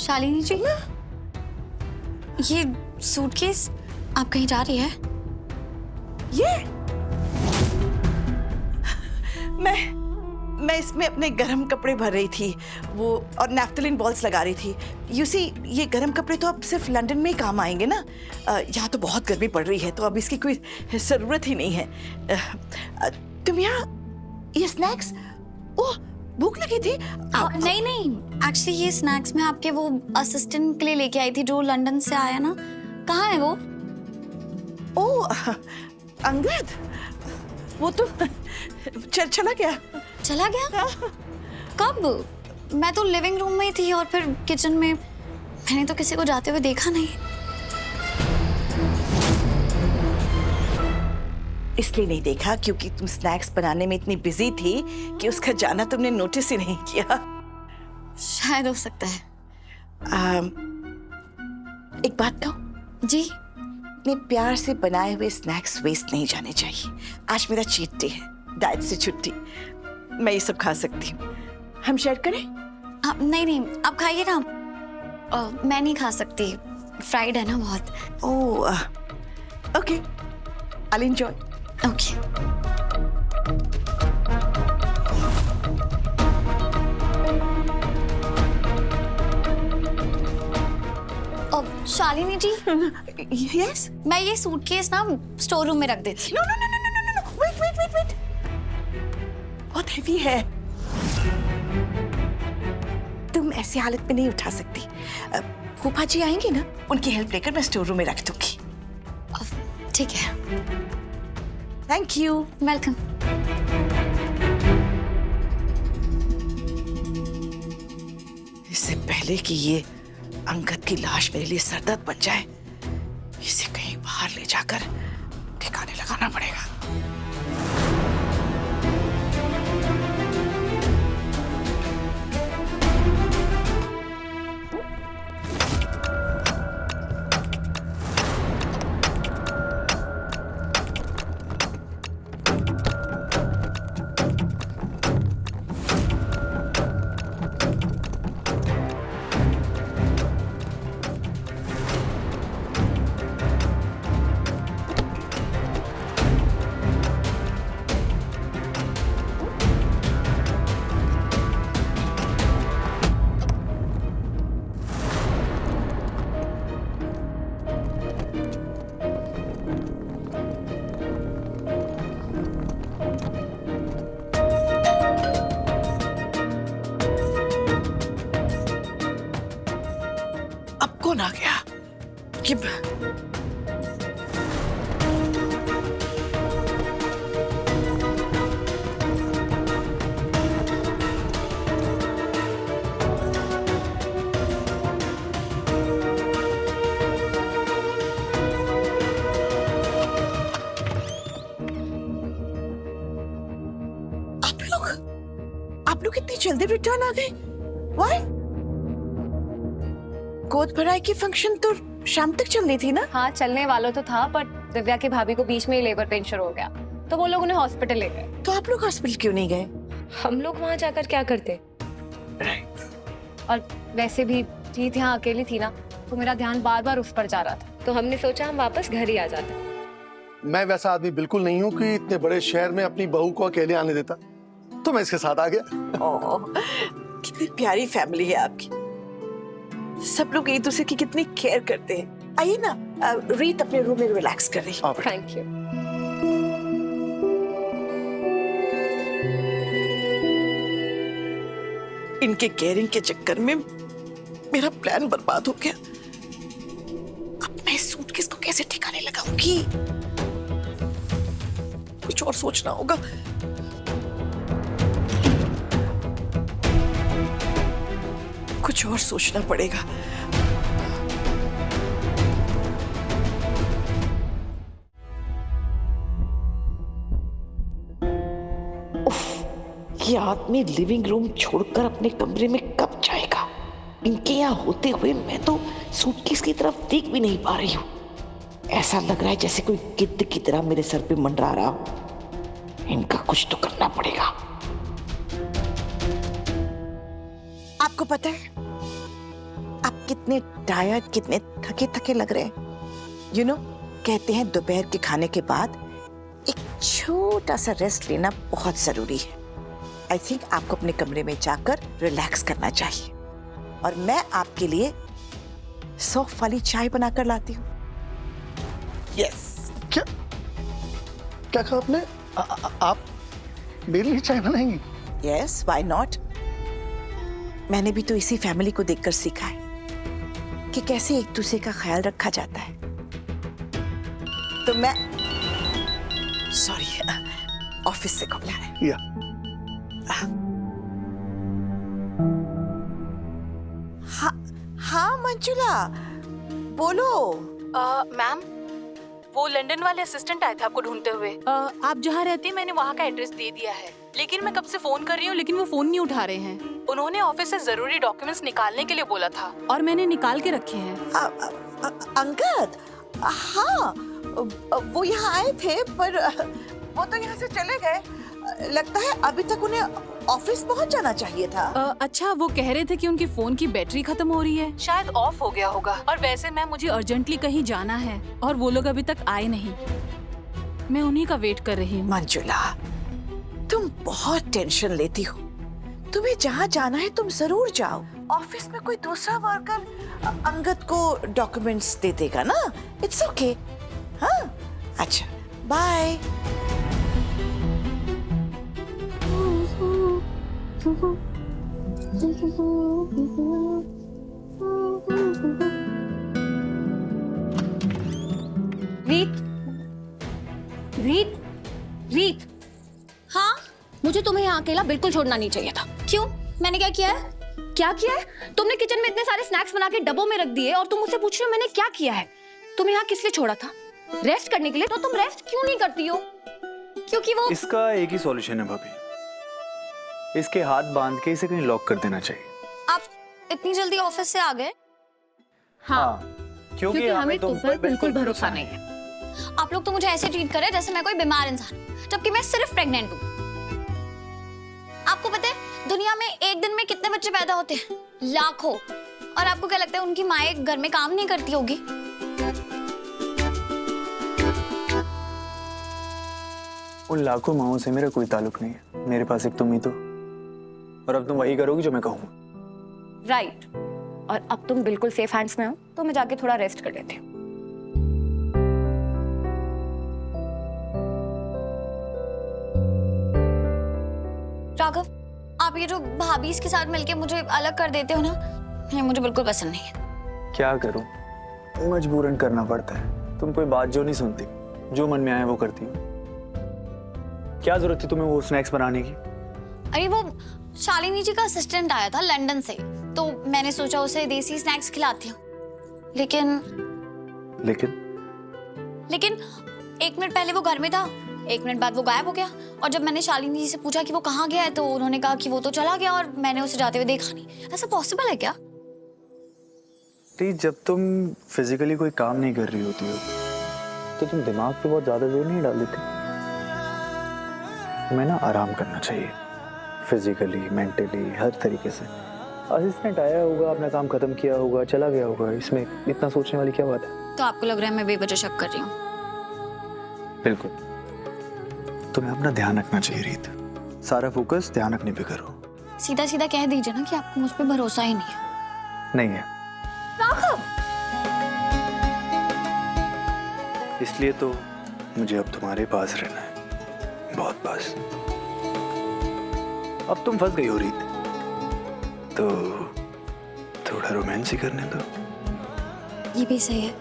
शालिनी जी, ये सूटकेस आप कहीं जा रही है? ये मैं इसमें अपने गरम कपड़े भर रही थी वो, और नैफ्थलीन बॉल्स लगा रही थी। यू सी, ये गरम कपड़े तो अब सिर्फ लंदन में ही काम आएंगे ना। यहाँ तो बहुत गर्मी पड़ रही है, तो अब इसकी कोई ज़रूरत ही नहीं है। तुम यहाँ ये स्नैक्स, ओह भूख लगी थी? नहीं नहीं, एक्चुअली ये स्नैक्स मैं आपके वो असिस्टेंट के लिए लेके आई थी जो लंदन से आया ना। कहाँ है वो? ओह अंगद, वो तो चला गया। चला गया? कब? मैं तो लिविंग रूम में ही थी और फिर किचन में। मैंने तो किसी को जाते हुए देखा नहीं। इसलिए नहीं देखा क्योंकि तुम स्नैक्स बनाने में इतनी बिजी थी कि उसका जाना तुमने नोटिस ही नहीं किया। शायद हो सकता है। एक बात कहूं? जी? इतने प्यार से बनाए हुए स्नैक्स वेस्ट नहीं जाने चाहिए। आज मेरा चीट डे है, डाइट से छुट्टी, मैं ये सब खा सकती हूँ। हम शेयर करें? नहीं नहीं, आप खाइए ना। मैं नहीं खा सकती, फ्राइड है ना बहुत। Oh okay, I'll enjoy. Okay. Shalini ji, Yes? मैं ये सूटकेस ना स्टोर रूम में रख देती हूँ। No. Wait. बहुत हेवी है, तुम ऐसी हालत में नहीं उठा सकती। फूफा जी आएंगे ना, उनकी हेल्प लेकर मैं स्टोर रूम में रख दूंगी। ठीक है। Thank you. वेलकम। इससे पहले कि ये अंगद की लाश मेरे लिए सरदर्द बन जाए, इसे कहीं बाहर ले जाकर ठिकाने लगाना पड़ेगा। कौन आ गया? कि आप लोग इतनी जल्दी रिटर्न आ गए? Why? गोद भराई की फंक्शन तो शाम तक चलनी थी ना? हाँ, चलने वाला तो था, पर दिव्या की भाभी को बीच में ही लेबर पेन शुरू हो गया, तो वो लोग उन्हें हॉस्पिटल ले गए। तो आप लोग हॉस्पिटल क्यों नहीं गए? हम लोग वहाँ जाकर क्या करते? और वैसे भी जीत यहाँ अकेली थी ना, तो मेरा ध्यान बार बार उस पर जा रहा था, तो हमने सोचा हम वापस घर ही आ जाते। मैं वैसा आदमी बिल्कुल नहीं हूँ कि इतने बड़े शहर में अपनी बहू को अकेले आने देता, तो मैं इसके साथ आ गया। ओह, कितनी प्यारी फैमिली है आपकी। सब लोग एक दूसरे की कितनी केयर करते हैं। आइए ना, रीत अपने रूम में रिलैक्स कर रही है। Thank you. इनके केयरिंग के चक्कर में मेरा प्लान बर्बाद हो गया। अब मैं इस सूटकेस को कैसे ठिकाने लगाऊंगी? कुछ और सोचना होगा। कुछ और सोचना पड़ेगा। ये आदमी लिविंग रूम छोड़कर अपने कमरे में कब जाएगा? इनके यहाँ होते हुए मैं तो सूटकेस की तरफ देख भी नहीं पा रही हूँ। ऐसा लग रहा है जैसे कोई गिद्ध की तरह मेरे सर पे मंडरा रहा हो। इनका कुछ तो करना पड़ेगा। आपको पता है, अब कितने टायर्ड, कितने थके थके लग रहे हैं। यू नो, कहते हैं दोपहर के खाने के बाद एक छोटा सा रेस्ट लेना बहुत जरूरी है। आई थिंक आपको अपने कमरे में जाकर रिलैक्स करना चाहिए, और मैं आपके लिए सौंफ वाली चाय बनाकर लाती हूँ। यस। क्या क्या कहा आपने? आप मेरे लिए चाय बनाएंगी? Yes, why not. मैंने भी तो इसी फैमिली को देखकर सीखा है कि कैसे एक दूसरे का ख्याल रखा जाता है। तो मैं सॉरी, ऑफिस से कॉल आ रहा है। या हाँ हाँ मंजुला, बोलो। मैम, वो लंदन वाले असिस्टेंट आए थे आपको ढूंढते हुए। आप जहाँ रहते हैं मैंने वहाँ का एड्रेस दे दिया है, लेकिन मैं कब से फोन कर रही हूँ लेकिन वो फोन नहीं उठा रहे हैं। उन्होंने ऑफिस से जरूरी डॉक्यूमेंट्स निकालने के लिए बोला था और मैंने निकाल के रखे हैं। अंगद, हाँ वो यहाँ आए थे, पर वो तो यहाँ से चले गए। लगता है अभी तक उन्हें ऑफिस पहुँच जाना चाहिए था। अच्छा, वो कह रहे थे कि उनके फोन की बैटरी खत्म हो रही है, शायद ऑफ हो गया होगा। और वैसे मैम मुझे अर्जेंटली कहीं जाना है और वो लोग अभी तक आए नहीं। मैं उन्हीं का वेट कर रही हूँ। मंजुला, तुम बहुत टेंशन लेती हो। तुम्हें जहाँ जाना है तुम जरूर जाओ। ऑफिस में कोई दूसरा वर्कर अंगद को डॉक्यूमेंट्स दे देगा ना। It's okay. हाँ, अच्छा, बाय। रीत, रीत, रीत, हाँ, मुझे तुम्हें यहाँ अकेला बिल्कुल छोड़ना नहीं चाहिए था। क्यों? मैंने क्या किया है? क्या किया है? तुमने किचन में इतने सारे स्नैक्स बना के डब्बों में रख दिए और तुम मुझसे पूछ रहे हो मैंने क्या किया है? तुम्हें यहाँ किस लिए छोड़ा था? रेस्ट करने के लिए। तो तुम रेस्ट क्यों नहीं करती हो? क्योंकि वो इसका एक ही सॉल्यूशन है भाभी, इसके हाथ बांध के इसे कहीं लॉक कर देना चाहिए। आप इतनी जल्दी ऑफिस से आ गए? हाँ, क्योंकि हमें तुम पर बिल्कुल भरोसा नहीं है। आप लोग तो मुझे ऐसे ट्रीट कर रहे हैं जैसे मैं कोई बीमार इंसान हूं, जबकि मैं सिर्फ प्रेग्नेंट हूँ। आपको पता है दुनिया में एक दिन में कितने बच्चे पैदा होते हैं? लाखों। और आपको क्या लगता है उनकी माएं घर में काम नहीं करती होगी? उन लाखों माओं से मेरा कोई ताल्लुक नहीं है। मेरे पास एक तुम ही तो, और अब तुम वही करोगी जो मैं कहूँगा। राइट। और अब तुम बिल्कुल सेफ हैंड्स में हो, तो मैं जाके थोड़ा रेस्ट कर लेती हूँ। राघव, आप ये जो भाभी के साथ मिलके मुझे अलग कर देते हो ना, ये मुझे बिल्कुल पसंद नहीं है। क्या करूं, मजबूरन करना पड़ता है। तुम कोई बात जो नहीं सुनती, जो मन में आए वो करती हो। क्या जरूरत थी तुम्हें वो स्नैक्स बनाने की? अरे वो शालिनी जी का असिस्टेंट आया था लंदन से, तो मैंने सोचा उसे देसी स्नैक्स खिलाती हूँ। लेकिन एक मिनट पहले वो घर में था, एक मिनट बाद वो गायब हो गया। और जब मैंने शालिनी जी से पूछा कि वो कहाँ गया है, तो उन्होंने कहा कि वो तो चला गया और मैंने उसे जाते हुए देखा नहीं। ऐसा पॉसिबल है क्या? जब तुम फिजिकली कोई काम नहीं कर रही होती हो तो तुम दिमाग पे बहुत ज्यादा जोर नहीं डाल देती। तुम्हें ना आराम करना चाहिए, फिजिकली, मेंटली, हर तरीके से। असिस्टेंट आया होगा, अपना काम खत्म किया होगा, चला गया होगा, इसमें इतना सोचने वाली क्या बात है? तो आपको लग रहा है मैं बेवजह शक कर रही हूँ? बिल्कुल। तुम्हें अपना ध्यान रखना चाहिए रीत, सारा फोकस ध्यान रखने पे करो। सीधा सीधा कह दीजिए ना कि आपको मुझ पे भरोसा ही नहीं है। नहीं है। इसलिए तो मुझे अब तुम्हारे पास रहना है, बहुत पास। अब तुम फंस गई हो रीत, तो थोड़ा रोमांस ही करने दो। ये भी सही है।